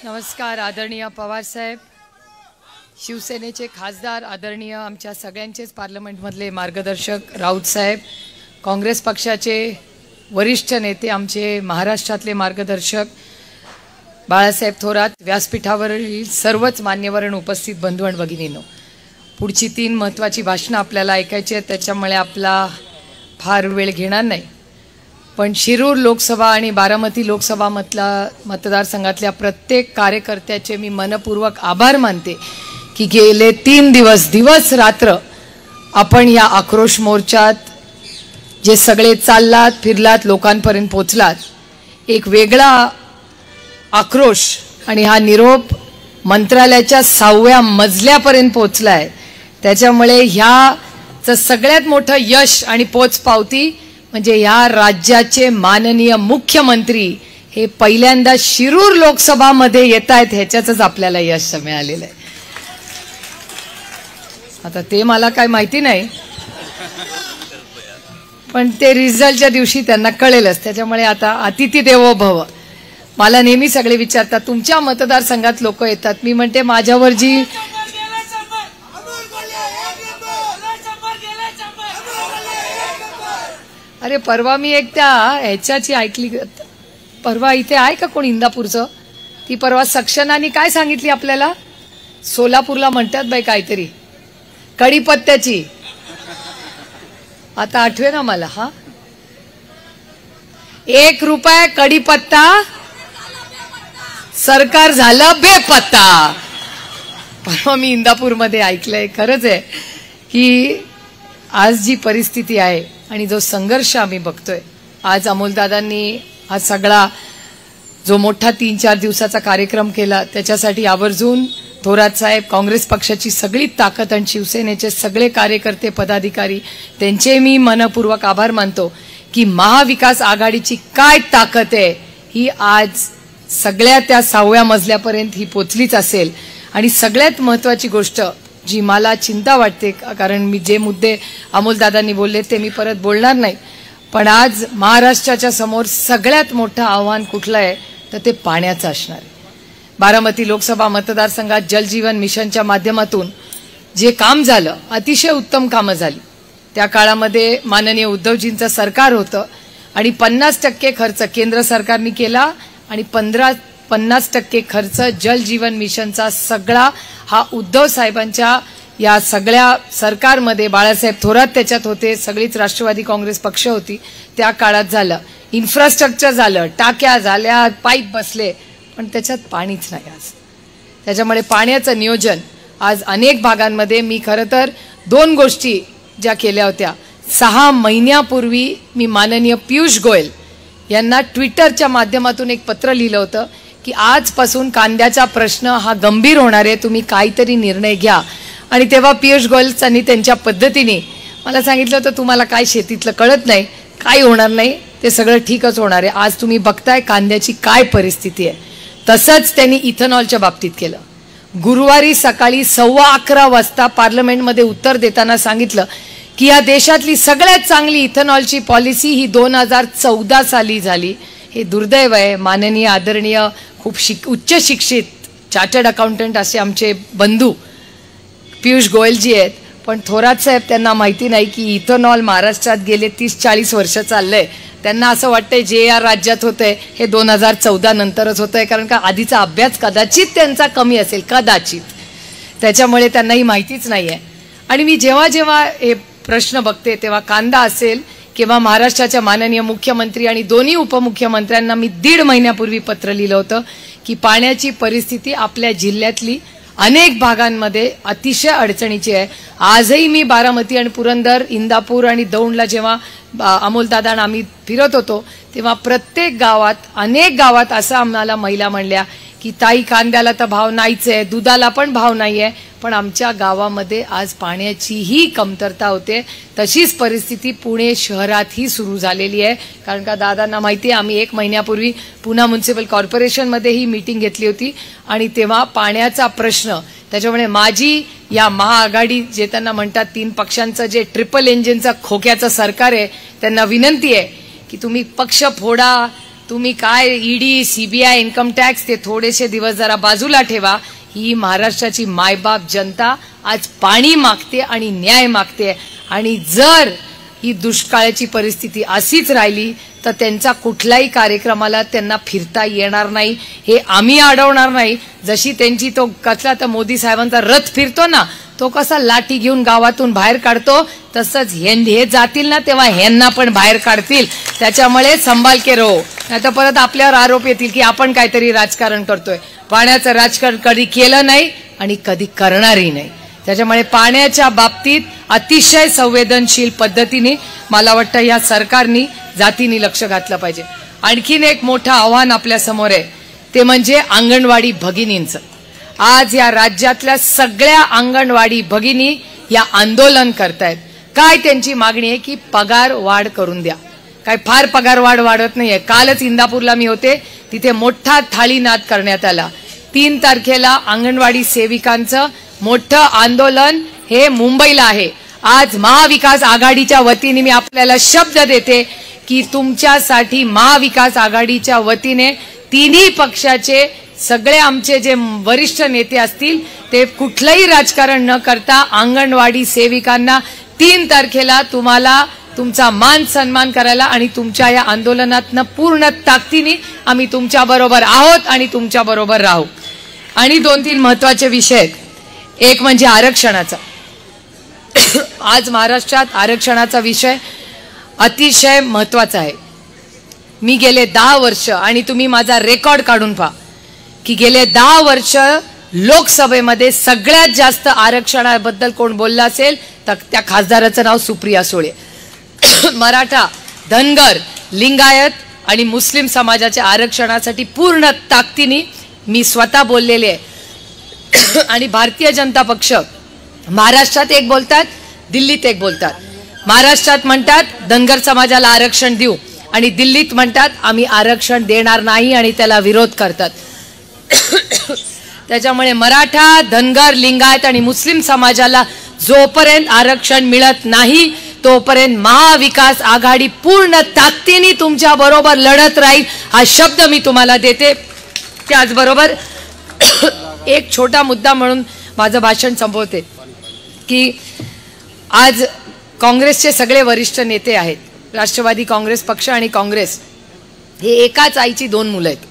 नमस्कार आदरणीय पवार साहेब, शिवसेनेचे खासदार, आदरणीय आमच्या सगळ्यांचेच पार्लमेंटमधले मार्गदर्शक राऊत साहेब, काँग्रेस पक्षाचे वरिष्ठ नेते, आमचे महाराष्ट्रातले मार्गदर्शक बाळासाहेब थोरात, व्यासपीठावरील सर्वच मान्यवरण उपस्थित बंधू आणि भगिनींनो, पुढची 3 महत्त्वाची भाषणं आपल्याला ऐकायची आहेत, त्याच्यामुळे आपला फार वेळ घेणार नाही. पण शिरूर लोकसभा आणि बारामती लोकसभा मतदारसंघातल्या प्रत्येक कार्यकर्त्याचे मी मनपूर्वक आभार मानते की गेले 3 दिवस रात्र आपण या आक्रोश मोर्चात जे सगळे चाललात फिरलात, लोकांपर्यंत पोचलात. एक वेगळा आक्रोश आणि हा निरोप मंत्रालयाच्या 6व्या मजल्यापर्यंत पोचलाय. त्याच्यामुळे ह्याचं सगळ्यात मोठं यश आणि पोचपावती म्हणजे या राज्याचे माननीय मुख्यमंत्री हे पहिल्यांदा शिरूर लोकसभामध्ये येत आहेत, ह्याच्याच आपल्याला यश मिळालेलं आहे. आता ते मला काय माहिती नाही, पण ते रिझल्टच्या दिवशी त्यांना कळेलच. त्याच्यामुळे आता अतिथी देवो भव. मला नेहमी सगळे विचारतात तुमच्या मतदारसंघात लोक येतात, मी म्हणते माझ्यावर जी अरे परवा मी एक त्या ह्याच्याची ऐकली, परवा इथे आहे का कोण इंदापूरचं, ती परवा सक्षनाने काय सांगितली आपल्याला, सोलापूरला म्हणतात बाई काहीतरी कढीपत्त्याची, आता आठवे ना मला. हा 1 रुपया कढीपत्ता, सरकार झालं बेपत्ता. परवा मी इंदापूरमध्ये ऐकलंय. खरंच आहे की आज जी परिस्थिती आहे आणि जो संघर्ष आम्ही बघतोय, आज अमोलदादांनी हा सगळा जो मोठा 3-4 दिवसाचा कार्यक्रम केला त्याच्यासाठी आवर्जून थोरात साहेब, काँग्रेस पक्षाची सगळी ताकद आणि शिवसेनेचे सगळे कार्यकर्ते पदाधिकारी त्यांचे मी मनपूर्वक आभार मानतो की महाविकास आघाडीची काय ताकद आहे ही आज सगळ्या त्या 6व्या मजल्यापर्यंत ही पोचलीच असेल. आणि सगळ्यात महत्त्वाची गोष्ट जी मला चिंता वाटते, कारण मी जे मुद्दे अमोलदादांनी बोलले ते मी परत बोलणार नाही, पण आज महाराष्ट्राच्या समोर सगळ्यात मोठं आव्हान कुठलं आहे तर ते पाण्याचं असणार आहे. बारामती लोकसभा मतदारसंघात जलजीवन मिशनच्या माध्यमातून जे काम झालं, अतिशय उत्तम कामं झाली. त्या काळामध्ये माननीय उद्धवजींचं सरकार होतं आणि 50% खर्च केंद्र सरकारने केला आणि 50% खर्च जलजीवन मिशनचा सगळा हा उद्धव साहेबांच्या या सगळ्या सरकारमध्ये, बाळासाहेब थोरात त्याच्यात होते, सगळीच राष्ट्रवादी काँग्रेस पक्ष होती, त्या काळात झालं. इन्फ्रास्ट्रक्चर झालं, टाक्या झाल्या, पाईप बसले, पण त्याच्यात पाणीच नाही आज. त्याच्यामुळे पाण्याचं नियोजन आज अनेक भागांमध्ये मी खरं तर 2 गोष्टी ज्या केल्या होत्या. 6 महिन्यापूर्वी मी माननीय पियुष गोयल यांना ट्विटरच्या माध्यमातून एक पत्र लिहिलं होतं की आजपासून कांद्याचा प्रश्न हा गंभीर होणार आहे, तुम्ही काहीतरी निर्णय घ्या. आणि तेव्हा पियुष गोयलनी त्यांच्या पद्धतीने मला सांगितलं होतं तुम्हाला काय शेतीतलं कळत नाही, काय होणार नाही, ते सगळं ठीकच होणार आहे. आज तुम्ही बघताय कांद्याची काय परिस्थिती आहे. तसंच त्यांनी इथेनॉलच्या बाबतीत केलं. गुरुवारी सकाळी 11:15 वाजता पार्लमेंटमध्ये उत्तर देताना सांगितलं की या देशातली सगळ्यात चांगली इथेनॉलची पॉलिसी ही 2014 साली झाली. हे दुर्दैव आहे. माननीय आदरणीय खूप उच्च शिक्षित चार्टर्ड अकाउंटंट असे आमचे बंधू पियुष गोयलजी आहेत, पण थोरात साहेब त्यांना माहिती नाही की इथेनॉल महाराष्ट्रात गेले 30-40 वर्ष चाललंय. त्यांना असं वाटतंय जे या राज्यात होतंय हे 2014 नंतरच होतंय, कारण का आधीचा अभ्यास कदाचित त्यांचा कमी असेल, कदाचित. त्याच्यामुळे त्यांना ही माहितीच नाही आहे. आणि मी जेव्हा हे प्रश्न बघते तेव्हा कांदा असेल किंवा महाराष्ट्राच्या माननीय मुख्यमंत्री आणि दोन्ही उपमुख्यमंत्र्यांना मी 1.5 महिन्यापूर्वी पत्र लिहिलं होतं की पाण्याची परिस्थिती आपल्या जिल्ह्यातली अनेक भागांमध्ये अतिशय अडचणीची आहे. आजही मी बारामती आणि पुरंदर, इंदापूर आणि दौंडला जेव्हा अमोलदादा आणि आम्ही फिरत होतो तेव्हा प्रत्येक गावात, अनेक गावात असं आम्हाला महिला म्हणल्या की ताई कांद्याला तर भाव नाहीच आहे, दुधाला पण भाव नाही आहे, पण आमच्या गावामध्ये आज पाण्याचीही कमतरता होते. तशीच परिस्थिती पुणे शहरातही सुरू झालेली आहे. कारण का दादांना माहिती आहे, आम्ही 1 महिन्यापूर्वी पुणे म्युनिसिपल कॉर्पोरेशनमध्ये ही मीटिंग घेतली होती आणि तेव्हा पाण्याचा प्रश्न, त्याच्यामुळे माझी या महाआघाडी जे त्यांना म्हणतात 3 पक्षांचं जे ट्रिपल इंजिनचं खोक्याचं सरकार आहे, त्यांना विनंती आहे की तुम्ही पक्ष फोडा, तुम्ही काय ईडी, सीबीआय, इन्कम टॅक्स ते थोडेसे दिवस जरा बाजूला ठेवा. ही महाराष्ट्राची मायबाप जनता आज पाणी मागते आणि न्याय मागते. आणि जर ही दुष्काळाची परिस्थिती अशीच राहिली तर त्यांचा कुठल्याही कार्यक्रमाला त्यांना फिरता येणार नाही. हे आम्ही अडवणार नाही. जशी त्यांची तो कसला तर मोदी साहेबांचा रथ फिरतो ना, तो कसा लाठी घेऊन गावातून बाहेर काढतो, तसंच हे जातील ना तेव्हा ह्यांना पण बाहेर काढतील. त्याच्यामुळे संभाल के रहो, नाही तर परत आपल्यावर आरोप येतील की आपण काहीतरी राजकारण करतोय. पाण्याचं राजकारण कधी केलं नाही आणि कधी करणारही नाही. त्याच्यामुळे पाण्याच्या बाबतीत अतिशय संवेदनशील पद्धतीने मला वाटतं या सरकारनी जातीने लक्ष घातलं पाहिजे. आणखीन एक मोठं आव्हान आपल्या समोर आहे, ते म्हणजे अंगणवाडी भगिनींचं. आज या राज्यातल्या सगळ्या अंगणवाडी भगिनी या आंदोलन करतायत. काय त्यांची मागणी आहे की पगार वाढ करून द्या. काय फार पगार वाढत नाहीये. कालच इंदापूरला मी होते, तिथे मोठा थाळीनाद करण्यात आला. 3 तारखेला अंगणवाडी सेविकांचं मोठं आंदोलन हे मुंबईला आहे. आज महाविकास आघाडीच्या वतीने मी आपल्याला शब्द देते की तुमच्यासाठी महाविकास आघाडीच्या वतीने तिन्ही पक्षाचे सगळे आमचे जे वरिष्ठ नेते असतील ते कुठलंही राजकारण न करता अंगणवाडी सेविकांना 3 तारखेला तुम्हाला तुमचा मान सन्मान करायला आणि तुमच्या या आंदोलनातनं पूर्ण ताकदीने आम्ही तुमच्या बरोबर आहोत आणि तुमच्या बरोबर राहू. आणि 2-3 महत्वाचे विषय आहेत. एक म्हणजे आरक्षणाचा. आज महाराष्ट्रात आरक्षणाचा विषय अतिशय महत्वाचा आहे. मी गेले 10 वर्ष आणि तुम्ही माझा रेकॉर्ड काढून पहा की गेले 10 वर्ष लोकसभेमध्ये सगळ्यात जास्त आरक्षणाबद्दल कोण बोलला असेल तर त्या खासदाराचं नाव सुप्रिया सुळे. मराठा, धनगर, लिंगायत आणि मुस्लिम समाजाच्या आरक्षणासाठी पूर्ण ताकदीने मी स्वतः बोललेले आहे. आणि भारतीय जनता पक्ष महाराष्ट्रात एक बोलतात, दिल्लीत एक बोलतात. महाराष्ट्रात म्हणतात धनगर समाजाला आरक्षण देऊ आणि दिल्लीत म्हणतात आम्ही आरक्षण देणार नाही आणि त्याला विरोध करतात. त्याच्यामुळे मराठा, धनगर, लिंगायत आणि मुस्लिम समाजाला जोपर्यंत आरक्षण मिळत नाही तोपर्यंत महाविकास आघाडी पूर्ण ताकदीने तुमच्या बरोबर लढत राहील हा शब्द मी तुम्हाला देते. त्याचबरोबर एक छोटा मुद्दा म्हणून माझं भाषण संपवते की आज काँग्रेसचे सगळे वरिष्ठ नेते आहेत. राष्ट्रवादी काँग्रेस पक्ष आणि काँग्रेस हे एकाच आईची 2 मुलं आहेत.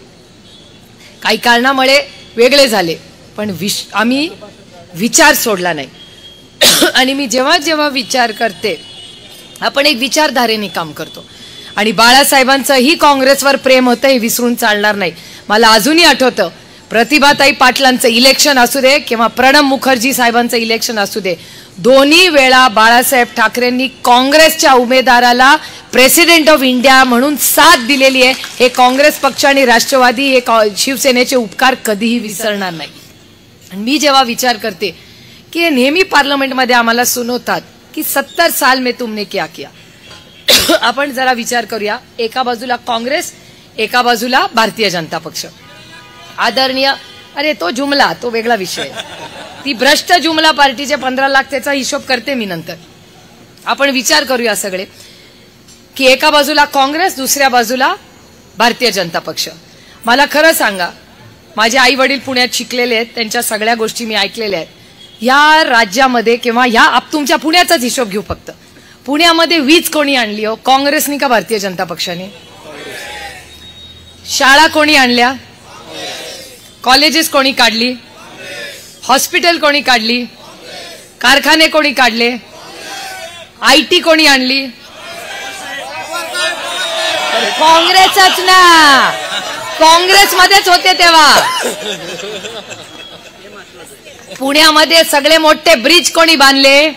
काही कारणामुळे वेगळे झाले पण आम्ही विचार सोडला नाही. आणि मी जेव्हा जेव्हा विचार करते आपण एक विचारधारेने काम करतो. आणि बाळासाहेबांचंही काँग्रेसवर प्रेम होतं हे विसरून चालणार नाही. मला अजूनही आठवतं प्रतिभाताई पाटलांचं इलेक्शन असू दे किंवा प्रणब मुखर्जी साहेबांचं इलेक्शन असू दे, दोन्ही वेळा बाळासाहेब ठाकरेंनी काँग्रेसच्या उमेदवाराला प्रेसिडेंट ऑफ इंडिया म्हणून साथ दिलेली आहे. हे काँग्रेस पक्ष आणि राष्ट्रवादी हे शिवसेनेचे उपकार कधीही विसरणार नाही. आणि मी जेव्हा विचार करते की हे नेहमी पार्लमेंटमध्ये आम्हाला सुनवतात की 70 साल में तुमने क्या किया. आपण जरा विचार करूया. एका बाजूला काँग्रेस, एका बाजूला भारतीय जनता पक्ष. आदरणीय अरे तो जुमला तो वेगळा विषय. ती भ्रष्ट जुमला पार्टीचे 15 लाख त्याचा हिशोब करते मी नंतर. आपण विचार करूया सगळे की एका बाजूला काँग्रेस, दुसऱ्या बाजूला भारतीय जनता पक्ष. मला खरं सांगा, माझे आई वडील पुण्यात शिकलेले आहेत, त्यांच्या सगळ्या गोष्टी मी ऐकलेल्या आहेत. या राज्यामध्ये किंवा ह्या तुमच्या पुण्याचाच हिशोब घेऊ फक्त, पुण्यामध्ये वीज कोणी आणली हो? काँग्रेसनी का भारतीय जनता पक्षाने? शाळा कोणी आणल्या? कॉलेजेस कोणी काढली? हॉस्पिटल कोणी काढली? कारखाने कोणी काढले? आयटी कोणी आणली? काँग्रेसच ना. काँग्रेसमध्येच होते तेव्हा. पुण्यामध्ये सगळे मोठे ब्रिज कोणी बांधले?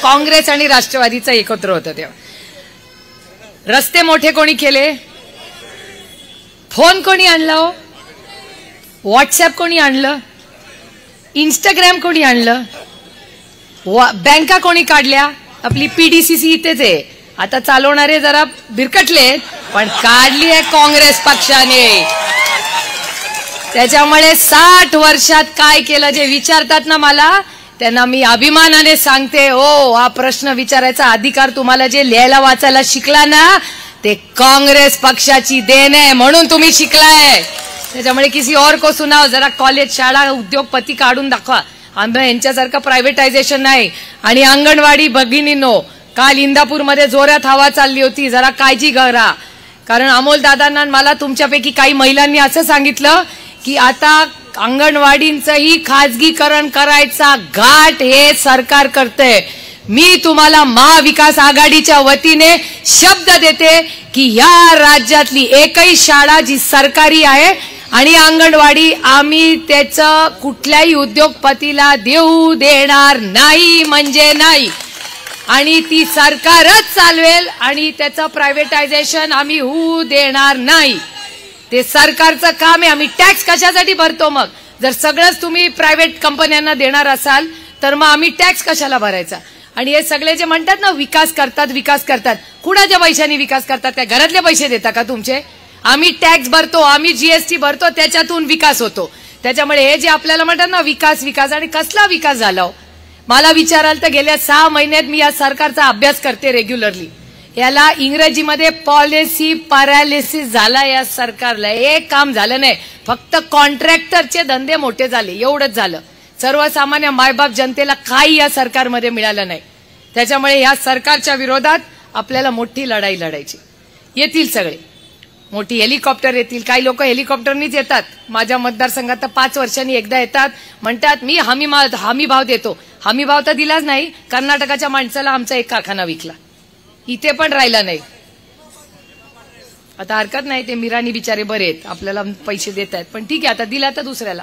काँग्रेस आणि राष्ट्रवादीचं एकत्र होतं तेव्हा. रस्ते मोठे कोणी केले? फोन कोणी आणला हो? व्हॉट्सअप कोणी आणलं? इंस्टाग्राम कोणी आणलं? बँका कोणी काढल्या? आपली पीडीसीसी इथेच आहे. आता चालवणारे जरा बिरकटले पण काढली आहे काँग्रेस पक्षाने. त्याच्यामुळे 60 वर्षात काय केलं जे विचारतात ना मला, त्यांना मी अभिमानाने सांगते, हो हा प्रश्न विचारायचा अधिकार तुम्हाला जे लिहायला वाचायला शिकला ना ते काँग्रेस पक्षाची देण आहे, म्हणून तुम्ही शिकलाय. त्याच्यामुळे किसी और को सुनाव, जरा कॉलेज शाळा उद्योगपती काढून दाखवा. आम्ही यांच्यासारखं प्रायव्हेटायझेशन नाही. आणि अंगणवाडी भगिनींनो, काल इंदापूरमध्ये जोरात हवा चालली होती, जरा काळजी करा. कारण अमोल दादांना मला तुमच्यापैकी काही महिलांनी असं सांगितलं की आता अंगणवाडींचंही खाजगीकरण करायचा घाट हे सरकार करतंय. मी तुम्हाला महाविकास आघाडीच्या वतीने शब्द देते की या राज्यातली एकही शाळा जी सरकारी आहे आणि अंगणवाडी आम्ही त्याचं कुठल्याही उद्योगपतीला देऊ देणार नाही म्हणजे नाही. आणि ती सरकारच चालवेल आणि त्याचं प्रायव्हेटायझेशन आम्ही होऊ देणार नाही. ते सरकारचं काम आहे. आम्ही टॅक्स कशासाठी भरतो मग? जर सगळंच तुम्ही प्रायव्हेट कंपन्यांना देणार असाल तर मग आम्ही टॅक्स कशाला भरायचा? आणि हे सगळे जे म्हणतात ना विकास करतात, कुणाच्या पैशाने विकास करतात? त्या घरातले पैसे देता का तुमचे? आम्ही टॅक्स भरतो, आम्ही जीएसटी भरतो, त्याच्यातून विकास होतो. त्याच्यामुळे हे जे आपल्याला म्हणतात ना विकास आणि कसला विकास झाला? मला विचाराल तर गेल्या 6 महिन्यात मी या सरकारचा अभ्यास करते रेग्युलरली. याला इंग्रजीमध्ये पॉलिसी पॅरालिसिस झाला या सरकारला. एक काम झालं नाही, फक्त कॉन्ट्रॅक्टरचे धंदे मोठे झाले, एवढंच झालं. सर्वसामान्य मायबाप जनतेला काही या सरकारमध्ये मिळालं नाही. त्याच्यामुळे या सरकारच्या विरोधात आपल्याला मोठी लढाई लढायची. येतील सगळे, मोठी हेलिकॉप्टर येतील. काही लोक हेलिकॉप्टरनीच येतात. माझ्या मतदारसंघात तर 5 वर्षांनी एकदा येतात, म्हणतात मी हमी भाव देतो. हमी भाव तर दिलाच नाही. कर्नाटकाच्या माणसाला आमचा एक कारखाना विकला, इथे पण राहिला नाही. आता हरकत नाही, ते मिराणी बिचारे बरे आहेत, आपल्याला पैसे देत आहेत, पण ठीक आहे, आता दिला तर दुसऱ्याला.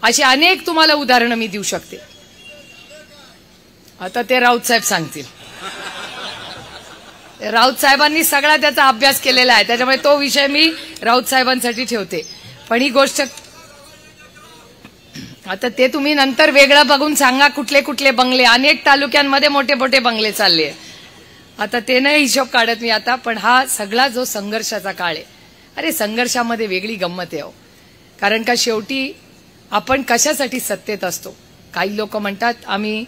अशी अनेक तुम्हाला उदाहरणं मी देऊ शकते. आता ते राऊत साहेब सांगतील. राऊत साहेबांनी सगळा त्याचा अभ्यास केलेला आहे, त्याच्यामुळे तो विषय मी राऊत साहेबांसाठी ठेवते. पण ही गोष्ट आता ते तुम्ही नंतर वेगळं बघून सांगा. कुठले कुठले बंगले, अनेक तालुक्यांमध्ये मोठे मोठे बंगले चालले. आता ते नाही हिशोब काढत मी आता. पण हा सगळा जो संघर्षाचा काळ आहे, अरे संघर्षामध्ये वेगळी गंमत आहे. कारण का शेवटी आपण कशासाठी सत्तेत असतो? काही लोक म्हणतात आम्ही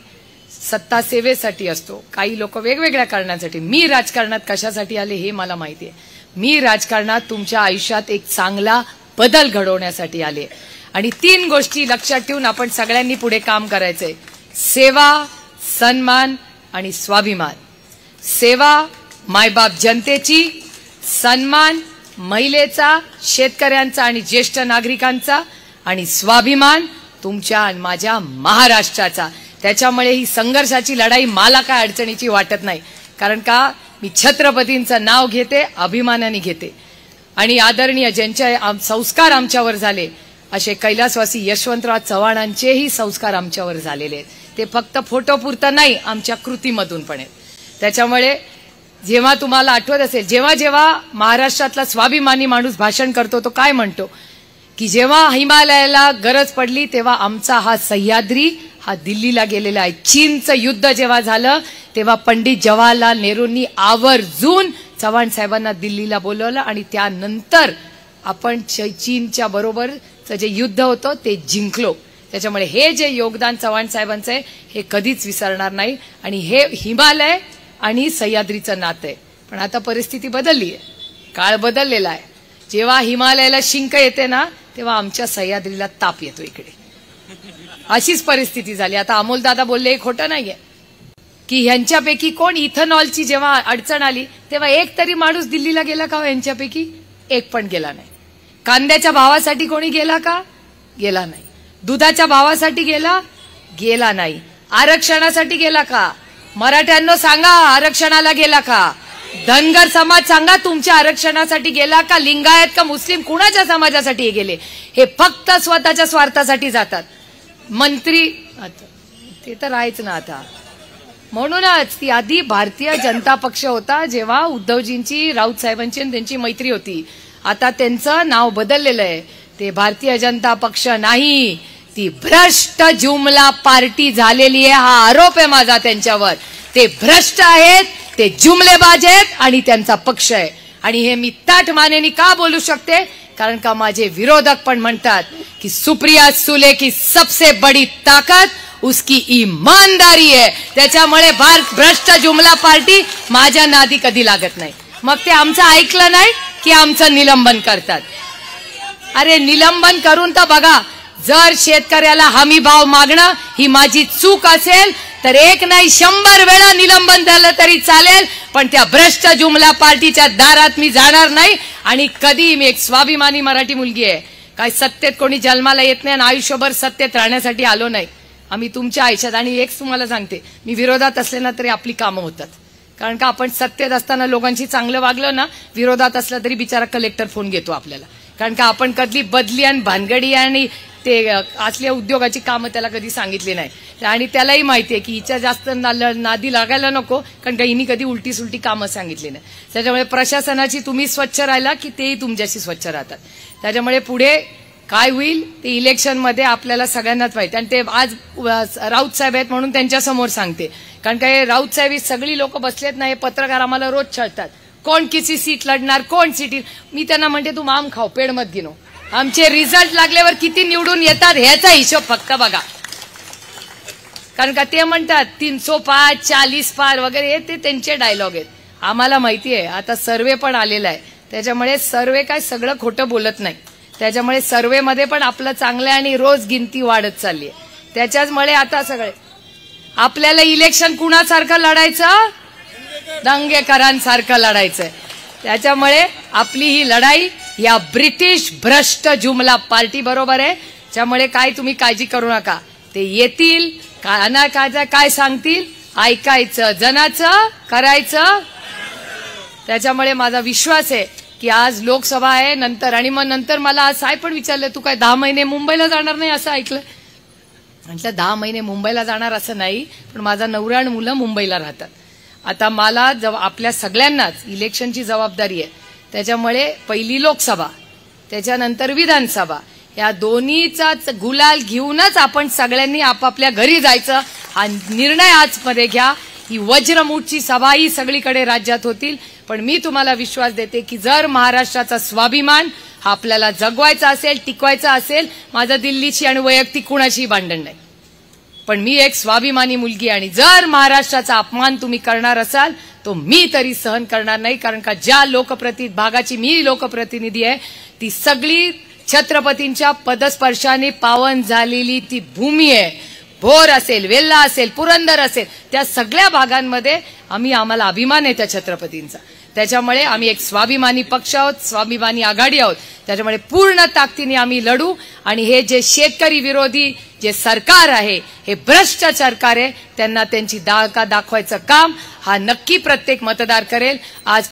सत्ता सेवेसाठी असतो, काही लोक वेगवेगळ्या कारणांसाठी. मी राजकारणात कशासाठी आले हे मला माहिती आहे. मी राजकारणात तुमच्या आयुष्यात एक चांगला बदल घडवण्यासाठी आले. आणि 3 गोष्टी लक्षात ठेवून आपण सगळ्यांनी पुढे काम करायचंय: सेवा, सन्मान आणि स्वाभिमान. सेवा मायबाप जनतेची, सन्मान महिलेचा, शेतकऱ्यांचा आणि ज्येष्ठ नागरिकांचा, आणि स्वाभिमान तुमच्या आणि माझ्या महाराष्ट्राचा. त्याच्यामुळे ही संघर्षाची लढाई मला काय अडचणीची वाटत नाही. कारण का मी छत्रपतींचं नाव घेते, अभिमानाने घेते. आणि आदरणीय ज्यांचे संस्कार आमच्यावर झाले असे कैलासवासी यशवंतराव चव्हाणांचेही संस्कार आमच्यावर झालेले आहेत. ते फक्त फोटोपुरतं नाही, आमच्या कृतीमधून पण आहेत. त्याच्यामुळे जेव्हा तुम्हाला आठवत असेल, जेव्हा जेव्हा महाराष्ट्रातला स्वाभिमानी माणूस भाषण करतो तो काय म्हणतो की जेव्हा हिमालयाला गरज पडली तेव्हा आमचा हा सह्याद्री हा दिल्लीला गेलेला आहे. चीनचं युद्ध जेव्हा झालं तेव्हा पंडित जवाहरलाल नेहरूंनी आवर्जून चव्हाण साहेबांना दिल्लीला बोलवलं आणि त्यानंतर आपण चीनच्या बरोबरचं जे युद्ध होतं ते जिंकलो. त्याच्यामुळे हे जे योगदान चव्हाण साहेबांचं आहे हे कधीच विसरणार नाही. आणि हे हिमालय आणि सह्याद्रीचं नातं आहे. पण आता परिस्थिती बदलली आहे, काळ बदललेला आहे. जेव्हा हिमालयाला शिंक येते ना तेव्हा आमच्या सह्याद्रीला ताप येतो इकडे. अशीच परिस्थिती झाली. आता अमोलदादा बोलले, खोटं नाहीये की ह्यांच्यापैकी कोण इथेनॉलची जेव्हा अडचण आली तेव्हा एक तरी माणूस दिल्लीला गेला का? यांच्यापैकी एक पण गेला नाही. कांद्याच्या भावासाठी कोणी गेला का? गेला नाही. दुधाच्या भावासाठी गेला नाही. आरक्षणासाठी गेला का? मराठ्यांनो सांगा, आरक्षणाला गेला का? धनगर समाज सांगा, तुमच्या आरक्षणासाठी गेला का? लिंगायत का मुस्लिम, कुणाच्या समाजासाठी हे गेले? हे फक्त स्वतःच्या स्वार्थासाठी जातात. मंत्री ते तर आहेच ना. आता म्हणूनच ती आधी भारतीय जनता पक्ष होता, जेव्हा उद्धवजींची, राऊत साहेबांची आणि त्यांची मैत्री होती. आता त्यांचं नाव बदललेलं आहे. ते भारतीय जनता पक्ष नाही, ती भ्रष्ट जुमला पार्टी झालेली आहे. हा आरोप आहे माझा त्यांच्यावर. ते भ्रष्ट आहेत, ते जुमलेबाज आहेत आणि त्यांचा पक्ष आहे. आणि हे मी ताठ मानेनी का बोलू शकते? कारण का माझे विरोधक पण म्हणतात की सुप्रिया सुले की सबसे बड़ी ताकत उसकी ईमानदारी है. त्याच्यामुळे भ्रष्ट जुमला पार्टी माझ्या नादी कधी लागत नाही. मग ते आमचं ऐकलं नाही की आमचं निलंबन करतात. अरे निलंबन करून तर बघा, जर शेतकऱ्याला हमी भाव मागणं ही माझी चूक असेल तर 1 नाही 100 वेळा निलंबन झालं तरी चालेल, पण त्या भ्रष्ट जुमला पार्टीच्या दारात मी जाणार नाही. आणि कधी मी एक स्वाभिमानी मराठी मुलगी आहे, काय सत्तेत कोणी जन्माला येत नाही आणि आयुष्यभर सत्तेत राहण्यासाठी आलो नाही. आम्ही तुमच्या आयुष्यात, आणि एक तुम्हाला सांगते, मी विरोधात असले ना तरी आपली कामं होतात. कारण का आपण सत्तेत असताना लोकांशी चांगलं वागलं ना, विरोधात असलं तरी बिचारा कलेक्टर फोन घेतो आपल्याला. कारण का आपण कधी बदली आणि भानगडी आणि ते असल्या उद्योगाची कामं त्याला कधी सांगितली नाही. आणि त्यालाही माहिती आहे की हिच्या जास्त नादी लागायला नको, कारण का हिनी कधी उलटी सुलटी कामं सांगितली नाही. त्याच्यामुळे प्रशासनाची तुम्ही स्वच्छ राहिला की तेही तुमच्याशी स्वच्छ राहतात. त्याच्यामुळे पुढे काय होईल ते इलेक्शनमध्ये आपल्याला सगळ्यांनाच माहिती. आणि ते आज राऊत साहेब आहेत म्हणून त्यांच्यासमोर सांगते, कारण काय राऊत साहेब ही सगळी लोक बसलेत ना, हे पत्रकार आम्हाला रोज छळतात, कोण किसी सीट लढणार, कोण सीट. मी त्यांना म्हणते तू आम खाऊ, पेड मत गिनो. आमचे रिझल्ट लागल्यावर किती निवडून येतात ह्याचा हिशोब फक्त बघा. कारण का ते म्हणतात 300 पार 40 पार वगैरे, ते त्यांचे डायलॉग आहेत. आम्हाला माहिती आहे आता सर्वे पण आलेला आहे. त्याच्यामुळे सर्वे काय सगळं खोटं बोलत नाही. त्याच्यामुळे सर्वेमध्ये पण आपलं चांगलं आहे आणि रोज गिनती वाढत चालली आहे. त्याच्याचमुळे आता सगळे आपल्याला इलेक्शन कुणासारखं लढायचं, दंगेकरांसारखं लढायचंय. त्याच्यामुळे आपली ही लढाई या ब्रिटिश भ्रष्ट जुमला पार्टी बरोबर आहे. त्यामुळे काय तुम्ही काळजी करू नका, ते येतील काय सांगतील ऐकायचं, जनाचं करायचं. त्याच्यामुळे माझा विश्वास आहे की आज लोकसभा आहे नंतर, आणि मग नंतर मला आज साहेब पण विचारलं तू काय 10 महिने मुंबईला जाणार नाही असं ऐकलं. म्हटलं 10 महिने मुंबईला जाणार असं नाही, पण माझा नवरा आणि मुलं मुंबईला राहतात. आता मला आपल्या सगळ्यांनाच इलेक्शनची जबाबदारी आहे. त्याच्यामुळे पहिली लोकसभा, त्याच्यानंतर विधानसभा, या दोन्हीचाच गुलाल घेऊनच आपण सगळ्यांनी आपापल्या घरी जायचं हा निर्णय आजमध्ये घ्या. ही वज्रमूठची सभा ही सगळीकडे राज्यात होतील. पण मी तुम्हाला विश्वास देते की जर महाराष्ट्राचा स्वाभिमान हा आपल्याला जगवायचा असेल, टिकवायचा असेल, माझं दिल्लीची आणि वैयक्तिक कुणाशीही भांडण नाही, पण मी एक स्वाभिमानी मुलगी, आणि जर महाराष्ट्राचा अपमान तुम्ही करणार असाल तो मी तरी सहन करणार नाही. कारण का ज्या भागाची मी लोकप्रतिनिधी आहे ती सगळी छत्रपतींच्या पदस्पर्शाने पावन झालेली ती भूमी आहे. भोर असेल, वेल्हा असेल, पुरंदर असेल, त्या सगळ्या भागांमध्ये आम्हाला अभिमान आहे त्या छत्रपतींचा. त्याच्यामुळे आम्ही एक स्वाभिमानी पक्ष आहोत, स्वाभिमानी आघाडी आहोत. त्याच्यामुळे पूर्ण ताकदीने आम्ही लढू. आणि हे जे शेतकरी विरोधी जे सरकार आहे, हे भ्रष्ट सरकार आहे, त्यांना त्यांची दाखवायचं काम हा नक्की प्रत्येक मतदार करेल. आज